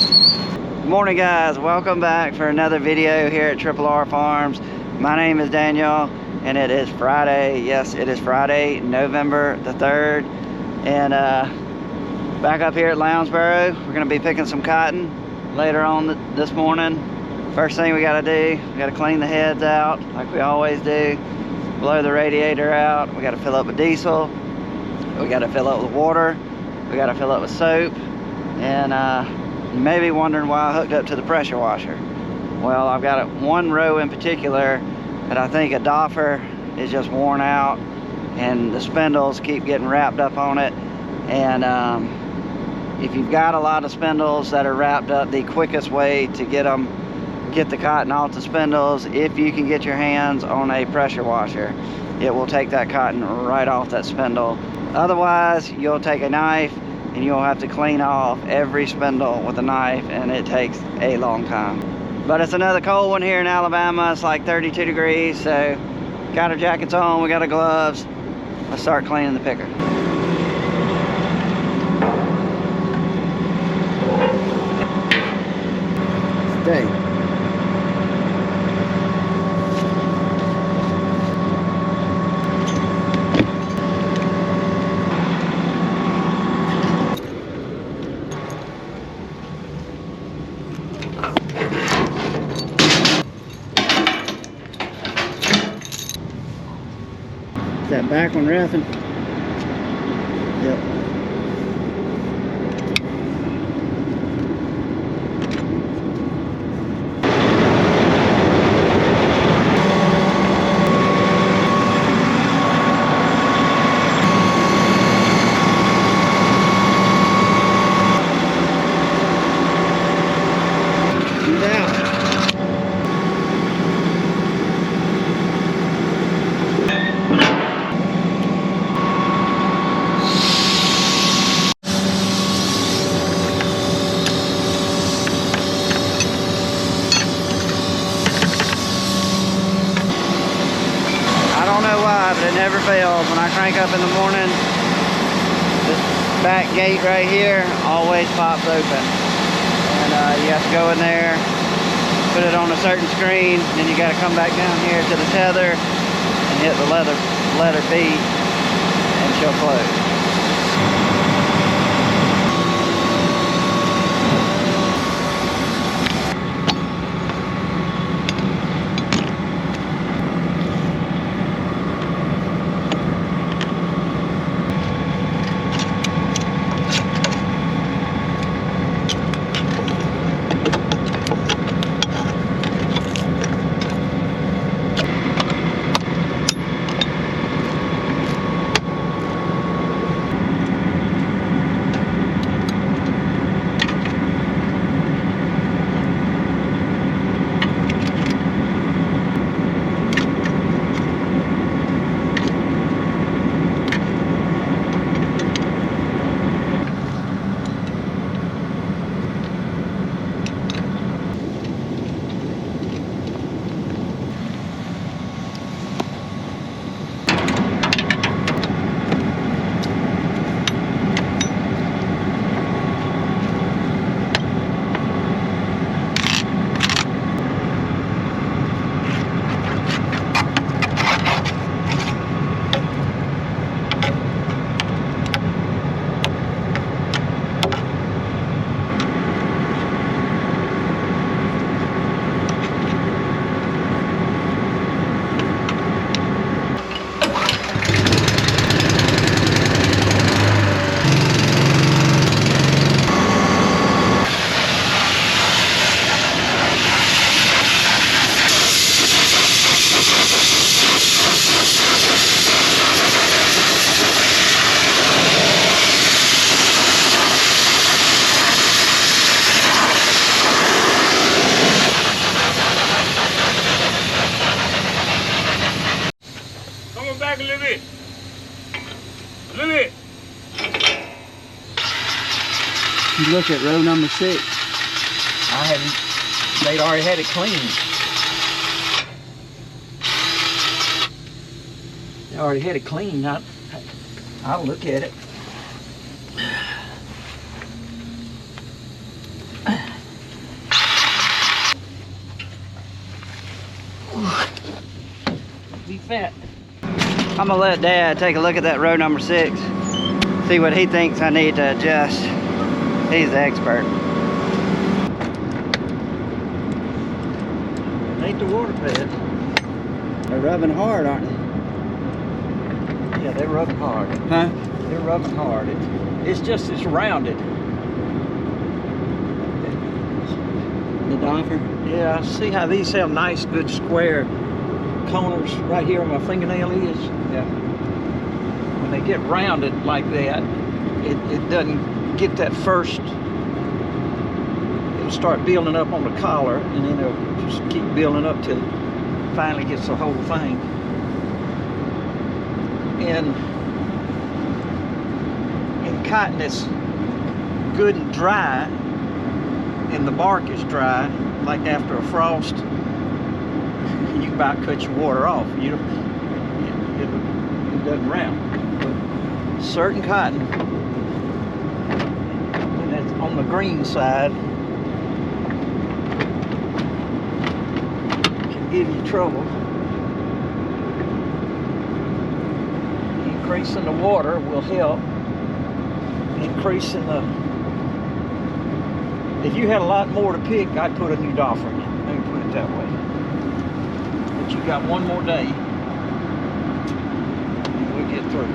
Good morning guys, welcome back for another video here at Triple R Farms. My name is Daniel and it is Friday. Yes, it is Friday, November the 3rd. And back up here at Lounsboro, we're gonna be picking some cotton later on this morning. First thing we gotta do, we gotta clean the heads out like we always do. Blow the radiator out. We gotta fill up with diesel. We gotta fill up with water. We gotta fill up with soap. And you may be wondering why I hooked up to the pressure washer. Well, I've got one row in particular that I think a doffer is just worn out and the spindles keep getting wrapped up on it. And if you've got a lot of spindles that are wrapped up, the quickest way to get the cotton off the spindles, if you can get your hands on a pressure washer, it will take that cotton right off that spindle. Otherwise, you'll take a knife and you'll have to clean off every spindle with a knife, and it takes a long time. But it's another cold one here in Alabama. It's like 32 degrees, so got our jackets on, we got our gloves. Let's start cleaning the picker. Stay. Is that back one wrapping? Yep. She's out. But it never fails. When I crank up in the morning, this back gate right here always pops open. And you have to go in there, put it on a certain screen, then you got to come back down here to the tether and hit the letter B, and she'll close. back a little bit. A little bit. You look at row number 6. They'd already had it cleaned. They already had it cleaned. I'll look at it. fat. I'm gonna let Dad take a look at that row number 6. See what he thinks I need to adjust. He's the expert. Ain't the water pads. They're rubbing hard, aren't they? Yeah, they're rubbing hard. Huh? They're rubbing hard. It's just, it's rounded. The diapher? Yeah, see how these have nice, good square corners right here where my fingernail is? Yeah. When they get rounded like that, it doesn't get that first, it'll start building up on the collar, and then it'll just keep building up till it finally gets the whole thing. And in cotton that's good and dry, and the bark is dry, like after a frost, you can about cut your water off. It doesn't round. But certain cotton, and that's on the green side, can give you trouble. Increasing the water will help. Increasing the, if you had a lot more to pick, I'd put a new diaphragm in. Let me put it that way. But you got one more day, and we'll get through.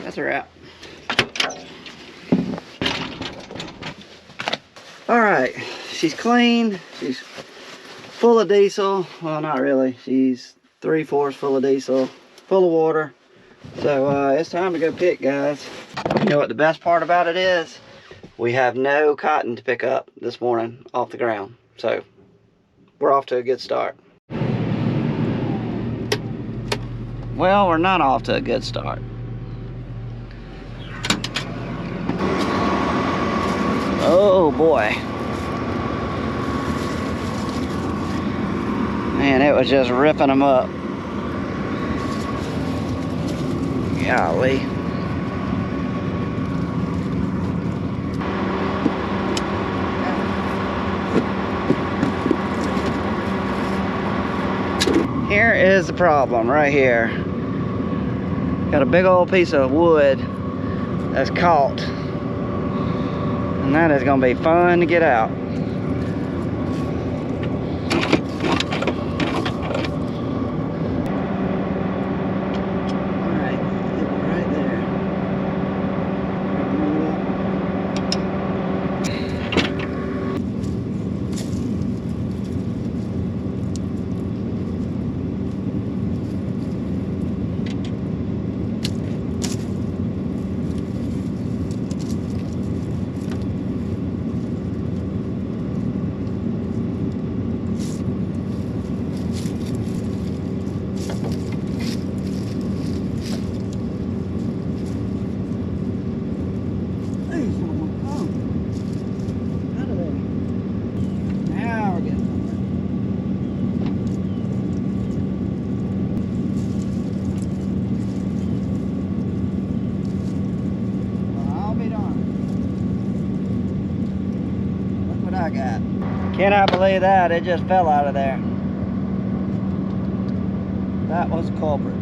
That's a wrap. All right, she's clean. She's full of diesel. Well, not really. She's 3/4 full of diesel, full of water. So it's time to go pick, guys. You know what the best part about it is? We have no cotton to pick up this morning off the ground. So we're off to a good start. Well, we're not off to a good start. Oh boy. Man, it was just ripping them up. Golly. Here is the problem right here. Got a big old piece of wood that's caught. And that is gonna be fun to get out. Alright, right there. I got. Cannot believe that. It just fell out of there. That was the culprit.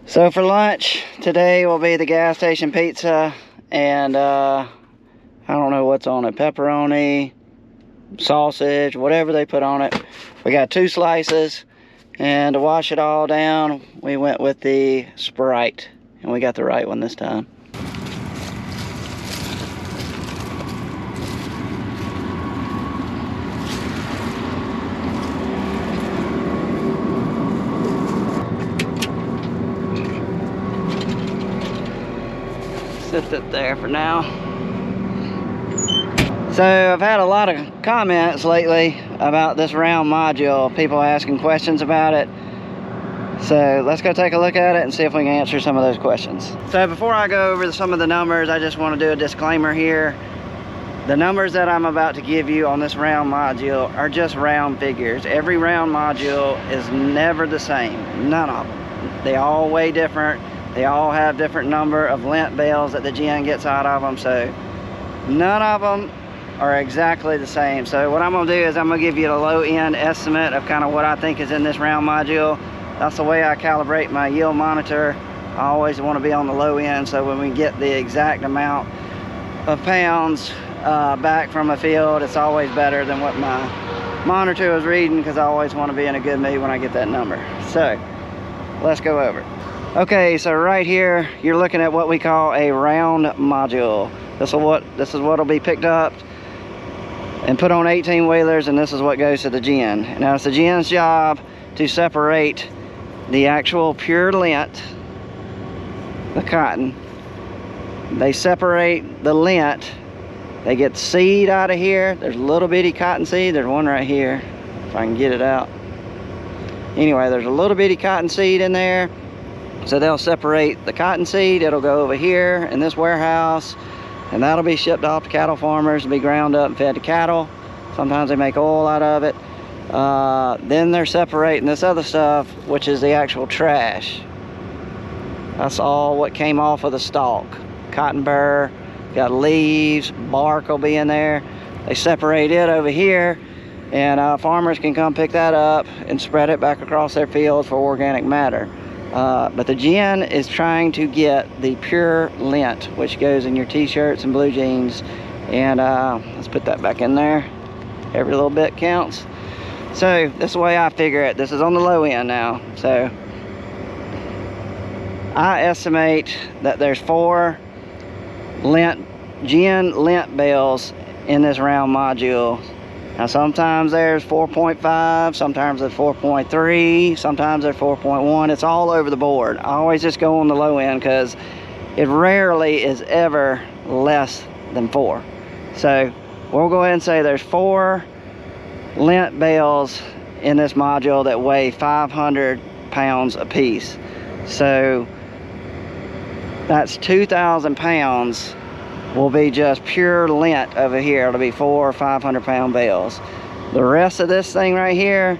So for lunch today will be the gas station pizza and I don't know what's on it, pepperoni, sausage, whatever they put on it. We got 2 slices, and to wash it all down we went with the Sprite, and we got the right one this time. Sit it there for now. So I've had a lot of comments lately about this round module, people asking questions about it. So let's go take a look at it and see if we can answer some of those questions. So before I go over some of the numbers, I just want to do a disclaimer here. The numbers that I'm about to give you on this round module are just round figures. Every round module is never the same, none of them. They all weigh different. They all have different number of lint bales that the gen gets out of them, so none of them are exactly the same. So what I'm gonna do is I'm gonna give you the low end estimate of kind of what I think is in this round module. That's the way I calibrate my yield monitor. I always want to be on the low end, so when we get the exact amount of pounds back from a field, it's always better than what my monitor was reading because I always want to be in a good mood when I get that number. So let's go over it. Okay, so right here you're looking at what we call a round module. This is what'll be picked up and put on 18 wheelers, and this is what goes to the gin. Now it's the gin's job to separate the actual pure lint, the cotton. They separate the lint. They get the seed out of here. There's a little bitty cotton seed. There's one right here, if I can get it out. Anyway, there's a little bitty cotton seed in there. So they'll separate the cotton seed. It'll go over here in this warehouse, and that'll be shipped off to cattle farmers to be ground up and fed to cattle. Sometimes they make oil out of it. Then they're separating this other stuff, which is the actual trash. That's all what came off of the stalk. Cotton burr, got leaves, bark will be in there. They separate it over here, and farmers can come pick that up and spread it back across their fields for organic matter. But the gin is trying to get the pure lint, which goes in your t-shirts and blue jeans. And let's put that back in there. Every little bit counts. So this is the way I figure it. This is on the low end now. So I estimate that there's 4 gin lint bales in this round module. Now sometimes there's 4.5, sometimes there's 4.3, sometimes there's 4.1. It's all over the board. I always just go on the low end because it rarely is ever less than 4. So we'll go ahead and say there's 4 lint bales in this module that weigh 500 pounds a piece. So that's 2,000 pounds will be just pure lint over here. It'll be 4 or 500 pound bales. The rest of this thing right here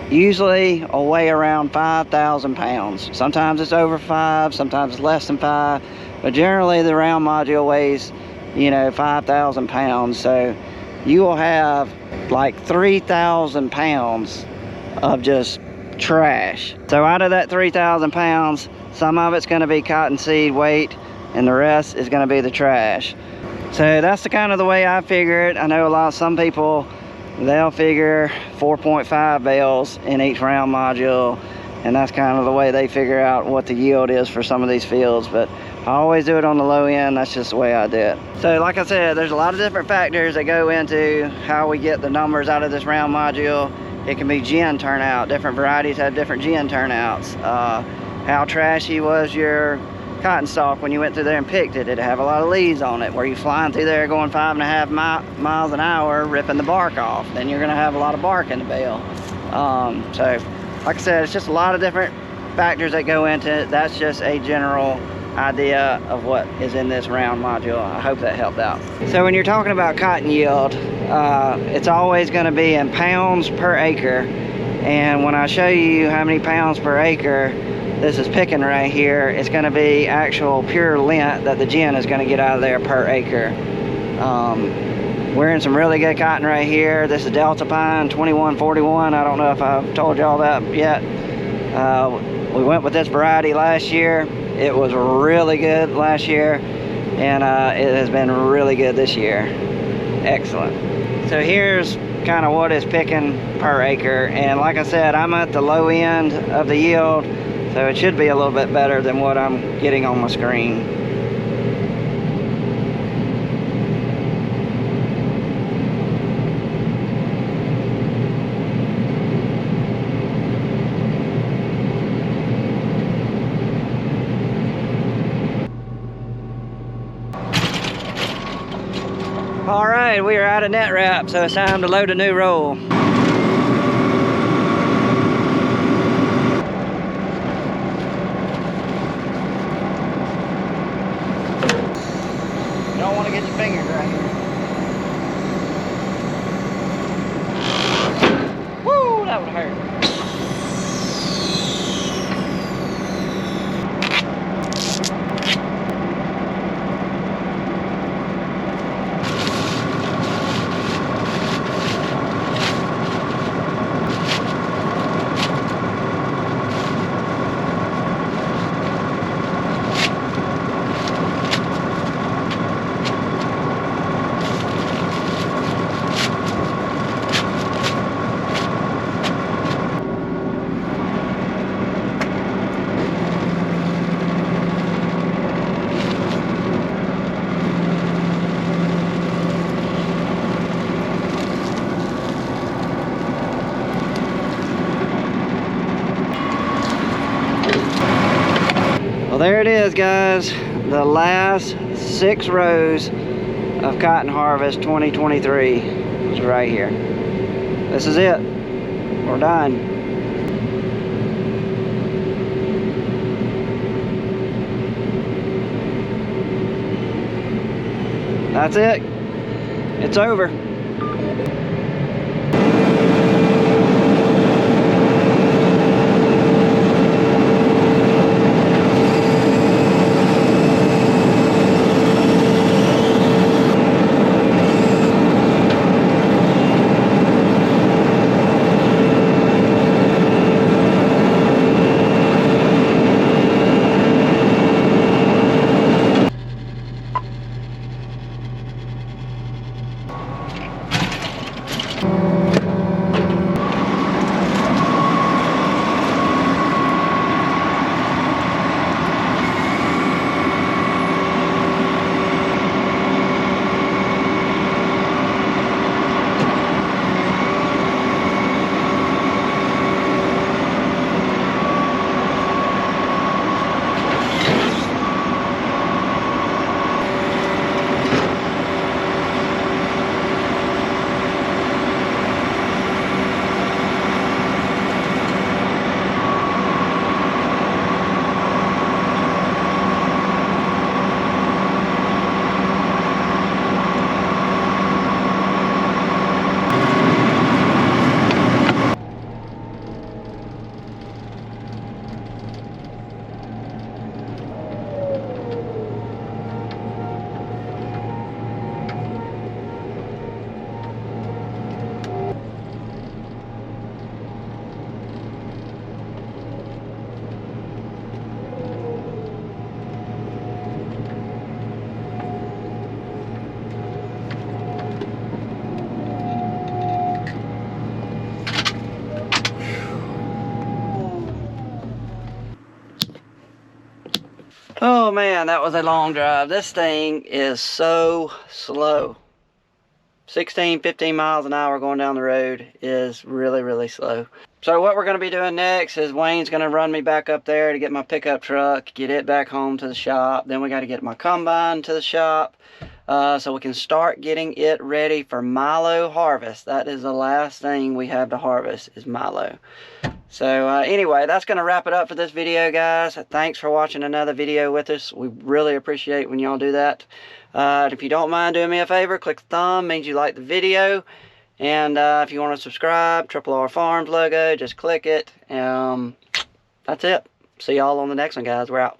usually will weigh around 5,000 pounds. Sometimes it's over 5, sometimes it's less than 5, but generally the round module weighs, 5,000 pounds. So you will have like 3,000 pounds of just trash. So out of that 3,000 pounds, some of it's going to be cottonseed weight, and the rest is going to be the trash. So that's the kind of the way I figure it. I know some people, they'll figure 4.5 bales in each round module, and that's kind of the way they figure out what the yield is for some of these fields. But I always do it on the low end. That's just the way I do it. So like I said, there's a lot of different factors that go into how we get the numbers out of this round module. It can be gin turnout. Different varieties have different gin turnouts. How trashy was your cotton stalk when you went through there and picked it? Did it have a lot of leaves on it? Were you flying through there going 5.5 miles an hour ripping the bark off? Then you're going to have a lot of bark in the bale. So like I said, it's just a lot of different factors that go into it. That's just a general idea of what is in this round module. I hope that helped out. So when you're talking about cotton yield, it's always going to be in pounds per acre. And when I show you how many pounds per acre this is picking right here, it's going to be actual pure lint that the gin is going to get out of there per acre. We're in some really good cotton right here. This is Delta Pine 2141. I don't know if I've told y'all that yet. We went with this variety last year. It was really good last year, and it has been really good this year. Excellent. So here's kind of what it's picking per acre, and like I said, I'm at the low end of the yield, so it should be a little bit better than what I'm getting on my screen. All right, we are out of net wrap, so it's time to load a new roll. You don't want to get your fingers right here. Woo, that would hurt. there it is, guys. The last 6 rows of cotton harvest 2023 is right here. This is it. We're done. That's it. It's over. Oh man, that was a long drive. This thing is so slow. 16, 15 miles an hour going down the road is really, really slow. So what we're going to be doing next is Wayne's going to run me back up there to get my pickup truck, get it back home to the shop. Then we got to get my combine to the shop so we can start getting it ready for milo harvest. That is the last thing we have to harvest is milo. So anyway, that's going to wrap it up for this video, guys. Thanks for watching another video with us. We really appreciate when y'all do that. If you don't mind doing me a favor, click the thumb, means you like the video. And if you want to subscribe, Triple R Farms logo, just click it. That's it. See y'all on the next one, guys. We're out.